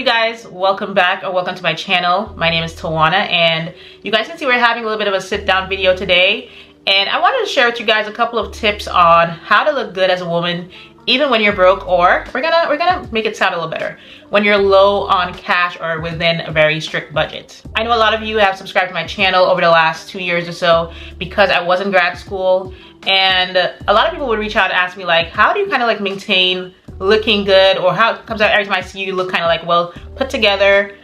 you guys? Welcome back or welcome to my channel. My name is Tawana, and you guys can see we're having a little bit of a sit down video today. And I wanted to share with you guys a couple of tips on how to look good as a woman even when you're broke, or we're gonna make it sound a little better, when you're low on cash or within a very strict budget. I know a lot of you have subscribed to my channel over the last 2 years or so because I was in grad school, and a lot of people would reach out and ask me like, how do you kind of like maintain looking good, or how it comes out every time I see you look kind of like well put together.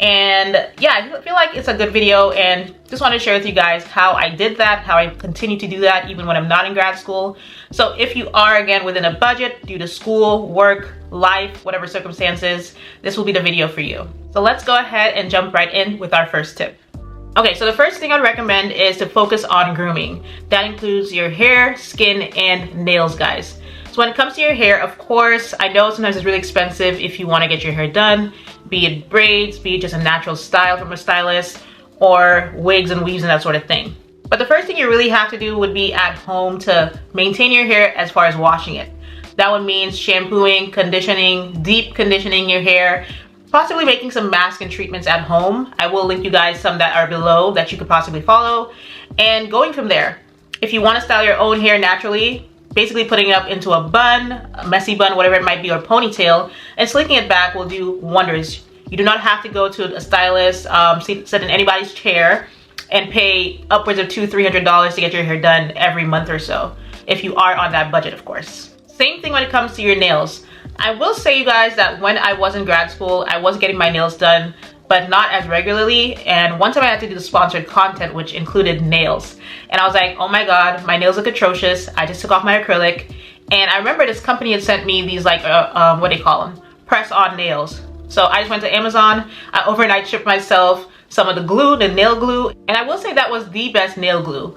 And yeah, I feel like it's a good video, and just want to share with you guys how I did that, how I continue to do that even when I'm not in grad school. So if you are, again, within a budget due to school, work, life, whatever circumstances, this will be the video for you. So let's go ahead and jump right in with our first tip. Okay, so the first thing I'd recommend is to focus on grooming. That includes your hair, skin, and nails, guys. So when it comes to your hair, of course, I know sometimes it's really expensive if you want to get your hair done, be it braids, be it just a natural style from a stylist, or wigs and weaves and that sort of thing. But the first thing you really have to do would be at home to maintain your hair as far as washing it. That would mean shampooing, conditioning, deep conditioning your hair, possibly making some mask and treatments at home. I will link you guys some that are below that you could possibly follow, and going from there. If you want to style your own hair naturally, basically putting it up into a bun, a messy bun, whatever it might be, or ponytail, and slicking it back will do wonders. You do not have to go to a stylist, sit in anybody's chair, and pay upwards of $200–300 to get your hair done every month or so, if you are on that budget, of course. Same thing when it comes to your nails. I will say, you guys, that when I was in grad school, I was getting my nails done, but not as regularly. And one time I had to do the sponsored content, which included nails. And I was like, oh my God, my nails look atrocious. I just took off my acrylic. And I remember this company had sent me these like, what do they call them? Press-on nails. So I just went to Amazon. I overnight shipped myself some of the glue, the nail glue. And I will say that was the best nail glue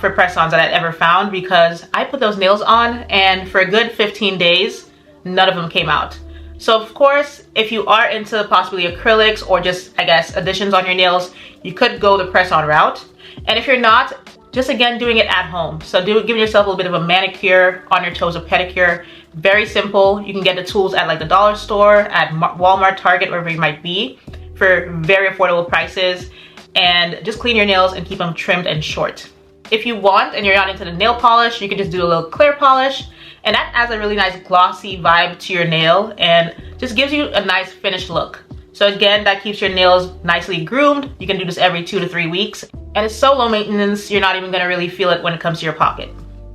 for press-ons that I'd ever found, because I put those nails on and for a good 15 days, none of them came out. So of course, if you are into possibly acrylics or just, I guess, additions on your nails, you could go the press-on route. And if you're not, just again, doing it at home. So giving yourself a little bit of a manicure, on your toes a pedicure. Very simple. You can get the tools at like the dollar store, at Walmart, Target, wherever you might be, for very affordable prices. And just clean your nails and keep them trimmed and short. If you want and you're not into the nail polish, you can just do a little clear polish. And that adds a really nice glossy vibe to your nail and just gives you a nice finished look. So again, that keeps your nails nicely groomed. You can do this every 2 to 3 weeks. And it's so low maintenance, you're not even gonna really feel it when it comes to your pocket.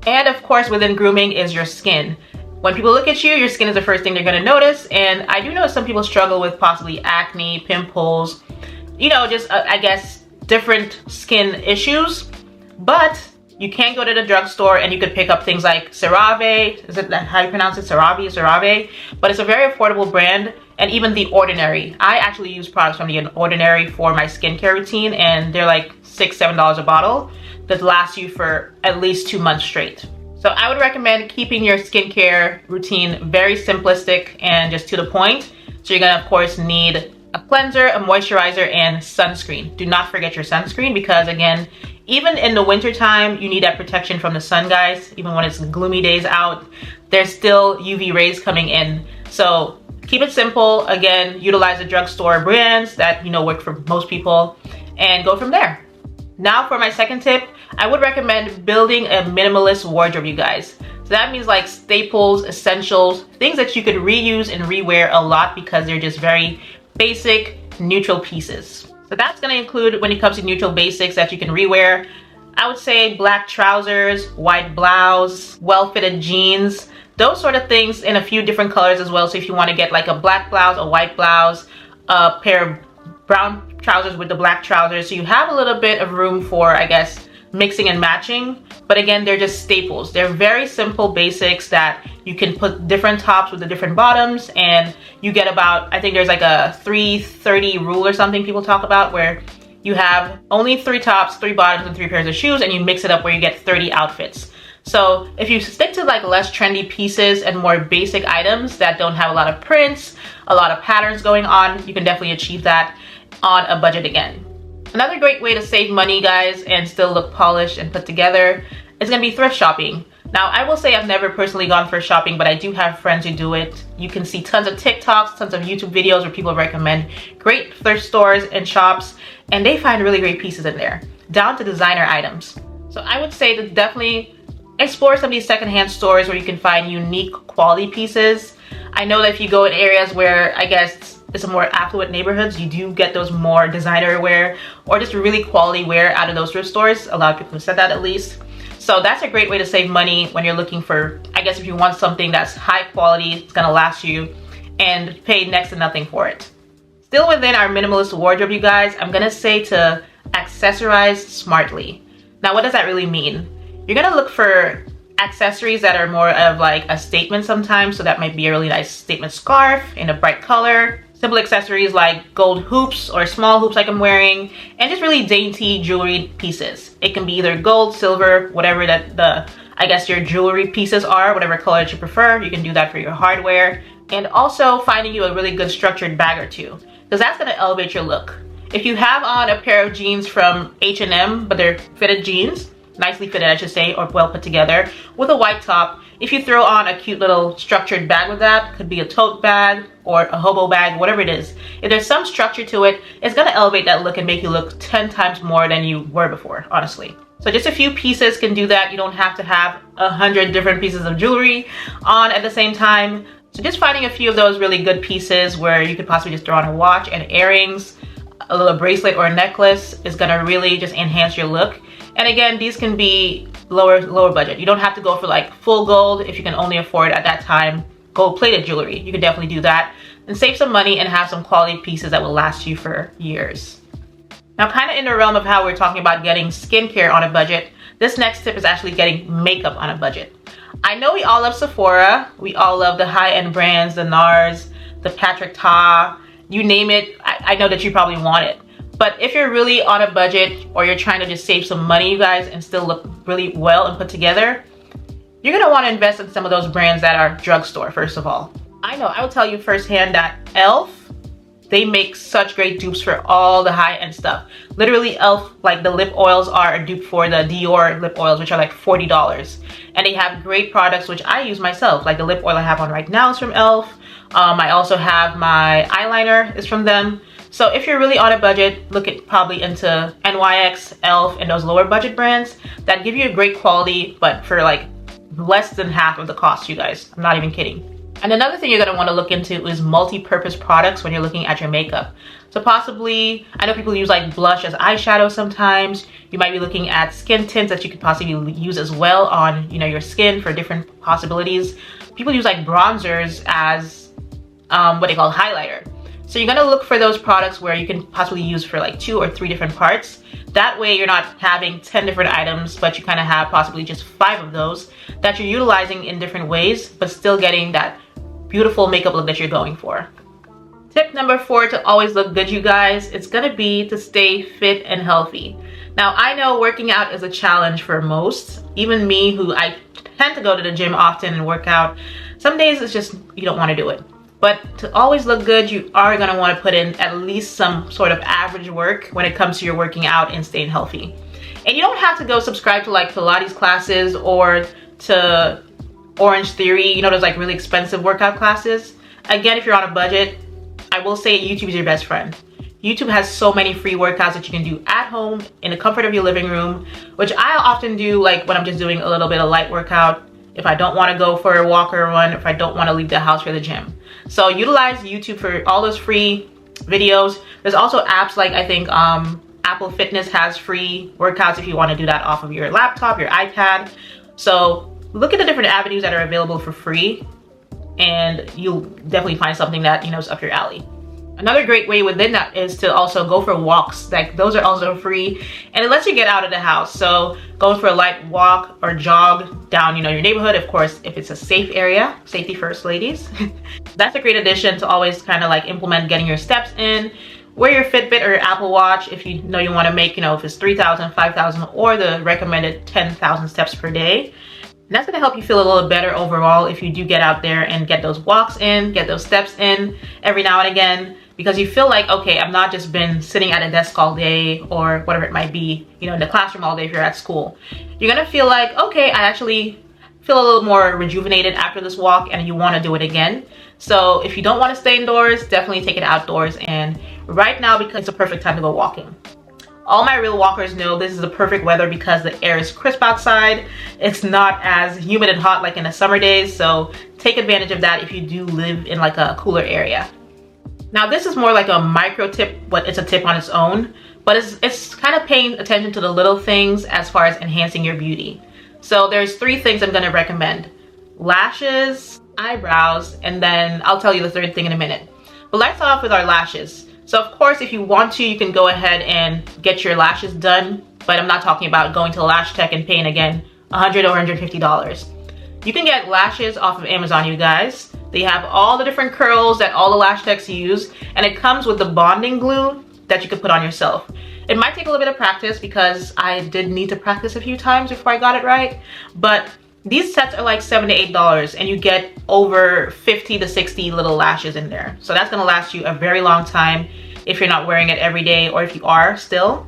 And of course, within grooming is your skin. When people look at you, your skin is the first thing they're gonna notice. And I do know some people struggle with possibly acne, pimples, you know, just I guess different skin issues. But you can go to the drugstore and you could pick up things like CeraVe. Is it how you pronounce it? CeraVe? But it's a very affordable brand. And even The Ordinary. I actually use products from The Ordinary for my skincare routine, and they're like $6–7 a bottle that lasts you for at least 2 months straight. So I would recommend keeping your skincare routine very simplistic and just to the point. So you're gonna, of course, need a cleanser, a moisturizer, and sunscreen. Do not forget your sunscreen, because again, even in the winter time, you need that protection from the sun, guys. Even when it's gloomy days out, there's still UV rays coming in. So keep it simple. Again, utilize the drugstore brands that, you know, work for most people, and go from there. Now for my second tip, I would recommend building a minimalist wardrobe, you guys. So that means like staples, essentials, things that you could reuse and rewear a lot because they're just very basic, neutral pieces. So that's gonna include, when it comes to neutral basics that you can rewear, I would say black trousers, white blouse, well-fitted jeans, those sort of things in a few different colors as well. So if you want to get like a black blouse, a white blouse, a pair of brown trousers with the black trousers, so you have a little bit of room for, I guess, mixing and matching. But again, they're just staples. They're very simple basics that you can put different tops with the different bottoms, and you get about, I think there's like a 3-30 rule or something people talk about, where you have only 3 tops, 3 bottoms, and 3 pairs of shoes, and you mix it up where you get 30 outfits. So if you stick to like less trendy pieces and more basic items that don't have a lot of prints, a lot of patterns going on, you can definitely achieve that on a budget again. Another great way to save money, guys, and still look polished and put together is gonna be thrift shopping. Now, I will say I've never personally gone thrift shopping, but I do have friends who do it. You can see tons of TikToks, tons of YouTube videos where people recommend great thrift stores and shops, and they find really great pieces in there, down to designer items. So I would say to definitely explore some of these secondhand stores where you can find unique quality pieces. I know that if you go in areas where I guess it's a more affluent neighborhoods, you do get those more designer wear or just really quality wear out of those thrift stores. A lot of people have said that at least. So that's a great way to save money when you're looking for, I guess if you want something that's high quality, it's gonna last you, and pay next to nothing for it. Still within our minimalist wardrobe, you guys, I'm gonna say to accessorize smartly. Now, what does that really mean? You're gonna look for accessories that are more of like a statement sometimes. So that might be a really nice statement scarf in a bright color. Simple accessories like gold hoops or small hoops like I'm wearing, and just really dainty jewelry pieces. It can be either gold, silver, whatever that I guess your jewelry pieces are, whatever color that you prefer. You can do that for your hardware. And also finding you a really good structured bag or two, because that's gonna elevate your look. If you have on a pair of jeans from H&M, but they're fitted jeans, nicely fitted I should say, or well put together, with a white top, if you throw on a cute little structured bag with that, could be a tote bag or a hobo bag, whatever it is. If there's some structure to it, it's gonna elevate that look and make you look 10 times more than you were before, honestly. So just a few pieces can do that. You don't have to have 100 different pieces of jewelry on at the same time. So just finding a few of those really good pieces where you could possibly just throw on a watch and earrings, a little bracelet or a necklace is gonna really just enhance your look. And again, these can be lower budget. You don't have to go for like full gold if you can only afford at that time gold plated jewelry. You can definitely do that and save some money and have some quality pieces that will last you for years. Now, kind of in the realm of how we're talking about getting skincare on a budget, this next tip is actually getting makeup on a budget. I know we all love Sephora. We all love the high-end brands, the NARS, the Patrick Ta, you name it. I know that you probably want it. But if you're really on a budget or you're trying to just save some money, you guys, and still look really well and put together, you're gonna wanna invest in some of those brands that are drugstore, first of all. I know, I will tell you firsthand that e.l.f., they make such great dupes for all the high-end stuff. Literally e.l.f., like the lip oils are a dupe for the Dior lip oils, which are like $40. And they have great products, which I use myself. Like the lip oil I have on right now is from e.l.f. I also have my eyeliner is from them. So if you're really on a budget, look at probably into NYX, e.l.f., and those lower budget brands that give you a great quality, but for like less than half of the cost, you guys. I'm not even kidding. And another thing you're gonna wanna look into is multi-purpose products when you're looking at your makeup. So possibly, I know people use like blush as eyeshadow sometimes. You might be looking at skin tints that you could possibly use as well on, you know, your skin for different possibilities. People use like bronzers as what they call highlighter. So you're gonna look for those products where you can possibly use for like 2 or 3 different parts. That way you're not having 10 different items, but you kind of have possibly just 5 of those that you're utilizing in different ways, but still getting that beautiful makeup look that you're going for. Tip number 4 to always look good, you guys, it's gonna be to stay fit and healthy. Now, I know working out is a challenge for most, even me who I tend to go to the gym often and work out. Some days it's just, you don't wanna do it. But to always look good, you are gonna wanna put in at least some sort of average work when it comes to your working out and staying healthy. And you don't have to go subscribe to like Pilates classes or to Orange Theory, you know, those like really expensive workout classes. Again, if you're on a budget, I will say YouTube is your best friend. YouTube has so many free workouts that you can do at home in the comfort of your living room, which I often do like when I'm just doing a little bit of light workout, if I don't want to go for a walk or a run, if I don't want to leave the house for the gym. So utilize YouTube for all those free videos. There's also apps like I think Apple Fitness has free workouts if you want to do that off of your laptop, your iPad. So look at the different avenues that are available for free, and you'll definitely find something that, you know, is up your alley. Another great way within that is to also go for walks. Like those are also free, and it lets you get out of the house. So going for a light walk or jog down, you know, your neighborhood, of course, if it's a safe area, safety first, ladies. That's a great addition to always kind of like implement getting your steps in. Wear your Fitbit or your Apple Watch if you know you want to make, you know, if it's 3,000, 5,000, or the recommended 10,000 steps per day. And that's gonna help you feel a little better overall if you do get out there and get those walks in, get those steps in every now and again, because you feel like, okay, I've not just been sitting at a desk all day or whatever it might be, you know, in the classroom all day if you're at school. You're gonna feel like, okay, I actually feel a little more rejuvenated after this walk and you want to do it again. So if you don't want to stay indoors, definitely take it outdoors. And right now, because it's a perfect time to go walking. All my real walkers know this is the perfect weather because the air is crisp outside. It's not as humid and hot like in the summer days. So take advantage of that if you do live in like a cooler area. Now this is more like a micro tip, but it's a tip on its own. But it's kind of paying attention to the little things as far as enhancing your beauty. So there's 3 things I'm gonna recommend. Lashes, eyebrows, and then I'll tell you the third thing in a minute. But let's start off with our lashes. So of course, if you want to, you can go ahead and get your lashes done, but I'm not talking about going to Lash Tech and paying again $100 or $150. You can get lashes off of Amazon, you guys. They have all the different curls that all the Lash Techs use, and it comes with the bonding glue that you can put on yourself. It might take a little bit of practice because I did need to practice a few times before I got it right, but these sets are like $7 to $8 and you get over 50 to 60 little lashes in there. So that's gonna last you a very long time if you're not wearing it every day, or if you are still.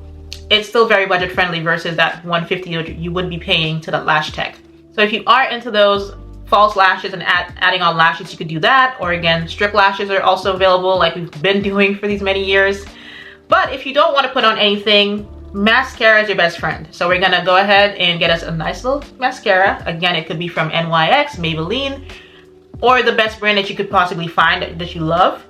It's still very budget friendly versus that $150 you would be paying to the Lash Tech. So if you are into those false lashes and adding on lashes, you could do that. Or again, strip lashes are also available like we've been doing for these many years. But if you don't want to put on anything, mascara is your best friend. So we're gonna go ahead and get us a nice little mascara. Again, it could be from NYX, Maybelline, or the best brand that you could possibly find that you love.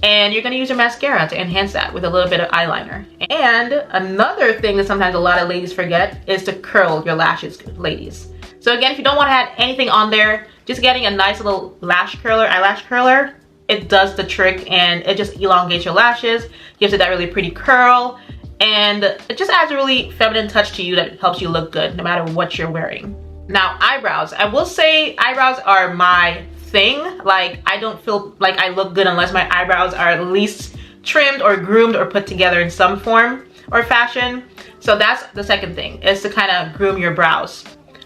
And you're gonna use your mascara to enhance that with a little bit of eyeliner. And another thing that sometimes a lot of ladies forget is to curl your lashes, ladies. So again, if you don't want to add anything on there, just getting a nice little lash curler, eyelash curler, it does the trick, and it just elongates your lashes, gives it that really pretty curl, and it just adds a really feminine touch to you that helps you look good no matter what you're wearing. Now, eyebrows. I will say eyebrows are my thing. Like, I don't feel like I look good unless my eyebrows are at least trimmed or groomed or put together in some form or fashion. So that's the second thing, is to kind of groom your brows.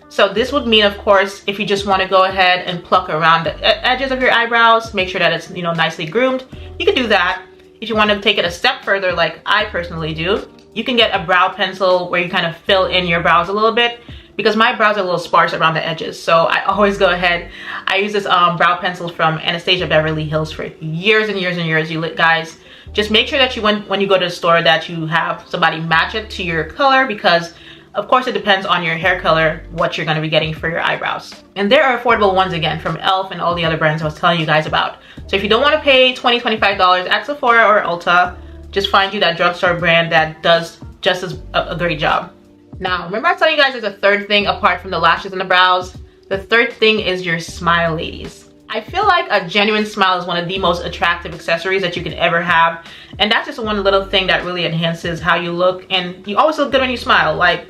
So this would mean, of course, if you just want to go ahead and pluck around the edges of your eyebrows, make sure that it's, you know, nicely groomed, you can do that. If you want to take it a step further, like I personally do, you can get a brow pencil where you kind of fill in your brows a little bit, because my brows are a little sparse around the edges. So I always go ahead, I use this brow pencil from Anastasia Beverly Hills for years and years and years. You guys, just make sure that you, when you go to the store, that you have somebody match it to your color, because of course, it depends on your hair color, what you're gonna be getting for your eyebrows. And there are affordable ones, again, from e.l.f. and all the other brands I was telling you guys about. So if you don't wanna pay $20, $25 at Sephora or Ulta, just find you that drugstore brand that does just as a great job. Now, remember I was telling you guys there's a third thing apart from the lashes and the brows? The third thing is your smile, ladies. I feel like a genuine smile is one of the most attractive accessories that you can ever have. And that's just one little thing that really enhances how you look. And you always look good when you smile, like,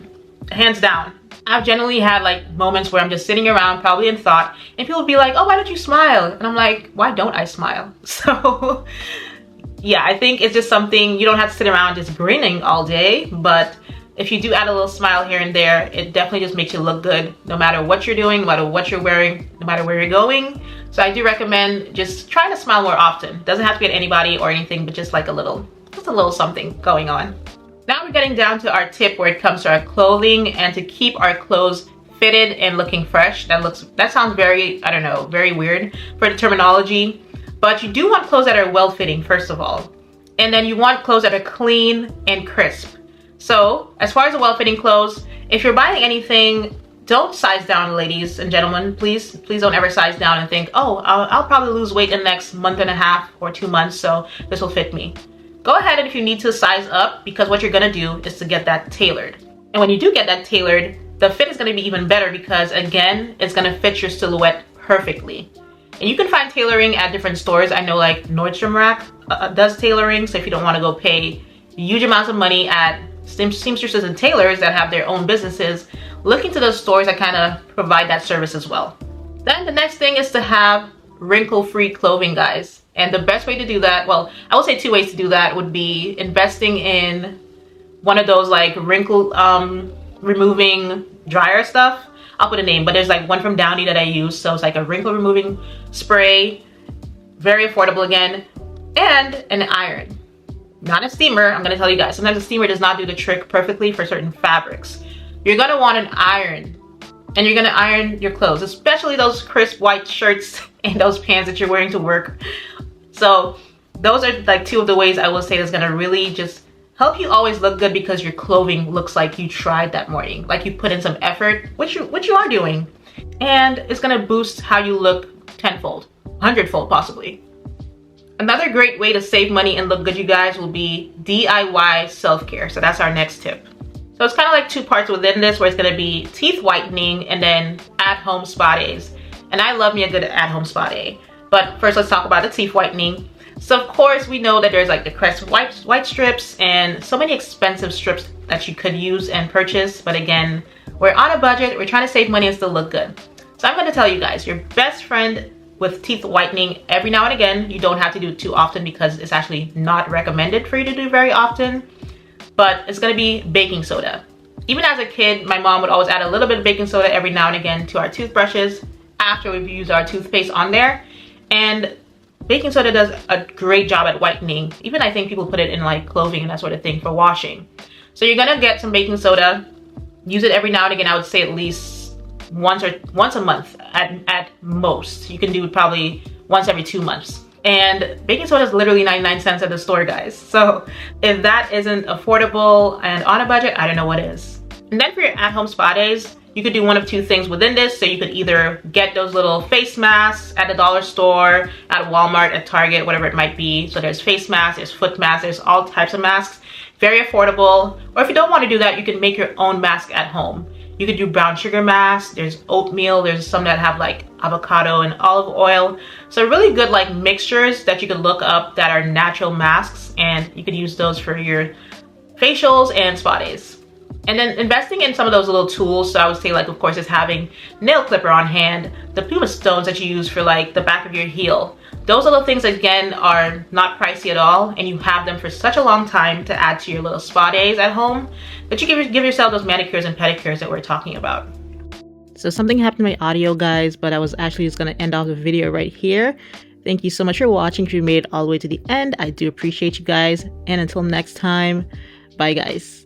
hands down. I've generally had like moments where I'm just sitting around, probably in thought, and people would be like, oh, why don't you smile? And I'm like, why don't I smile? So yeah, I think it's just something, you don't have to sit around just grinning all day, but if you do add a little smile here and there, it definitely just makes you look good no matter what you're doing, no matter what you're wearing, no matter where you're going. So I do recommend just trying to smile more often. Doesn't have to be at anybody or anything, but just like just a little something going on. Now we're getting down to our tip where it comes to our clothing and to keep our clothes fitted and looking fresh. That sounds very, I don't know, very weird for the terminology, but you do want clothes that are well-fitting, first of all. And then you want clothes that are clean and crisp. So as far as the well-fitting clothes, if you're buying anything, don't size down, ladies and gentlemen. Please don't ever size down and think, oh, I'll probably lose weight in the next month and a half or 2 months, so this will fit me. Go ahead, and if you need to size up, because what you're gonna do is to get that tailored. And when you do get that tailored, the fit is gonna be even better because, again, it's gonna fit your silhouette perfectly. And you can find tailoring at different stores. I know like Nordstrom Rack does tailoring, so if you don't wanna go pay huge amounts of money at seamstresses and tailors that have their own businesses, look into those stores that kind of provide that service as well. Then the next thing is to have wrinkle-free clothing, guys. And the best way to do that, well, I will say 2 ways to do that, would be investing in one of those like wrinkle removing dryer stuff. I'll put a name, but there's like one from Downy that I use. So it's like a wrinkle removing spray, very affordable again, and an iron. Not a steamer, I'm gonna tell you guys. Sometimes a steamer does not do the trick perfectly for certain fabrics. You're gonna want an iron And you're gonna iron your clothes, especially those crisp white shirts and those pants that you're wearing to work. So those are like two of the ways I will say that's gonna really just help you always look good, because your clothing looks like you tried that morning, like you put in some effort, which you are doing. And it's gonna boost how you look tenfold, hundredfold possibly. Another great way to save money and look good, you guys, will be DIY self-care. So that's our next tip. So it's kind of like two parts within this, where it's gonna be teeth whitening and then at-home spa days. And I love me a good at-home spa day. But first, let's talk about the teeth whitening. So of course, we know that there's like the Crest white strips and so many expensive strips that you could use and purchase. But again, we're on a budget, we're trying to save money and still look good. So I'm gonna tell you guys, your best friend with teeth whitening every now and again, you don't have to do it too often because it's actually not recommended for you to do very often, but it's gonna be baking soda. Even as a kid, my mom would always add a little bit of baking soda every now and again to our toothbrushes after we've used our toothpaste on there. And baking soda does a great job at whitening. Even I think people put it in like clothing and that sort of thing for washing. So you're gonna get some baking soda, use it every now and again. I would say at least once a month at most. You can do it probably once every 2 months. And baking soda is literally 99 cents at the store, guys. So if that isn't affordable and on a budget, I don't know what is. And then for your at-home spa days, you could do one of two things within this. So you could either get those little face masks at the dollar store, at Walmart, at Target, whatever it might be. So there's face masks, there's foot masks, there's all types of masks. Very affordable. Or if you don't want to do that, you can make your own mask at home. You could do brown sugar masks, there's oatmeal, there's some that have like avocado and olive oil. So really good like mixtures that you could look up that are natural masks, and you could use those for your facials and spa days. And then investing in some of those little tools, so I would say like, of course, is having nail clipper on hand, the Puma stones that you use for like the back of your heel. Those little things, again, are not pricey at all, and you have them for such a long time to add to your little spa days at home that you give yourself those manicures and pedicures that we're talking about. So something happened to my audio, guys, but I was actually just going to end off the video right here. Thank you so much for watching. If you made it all the way to the end, I do appreciate you guys. And until next time, bye, guys.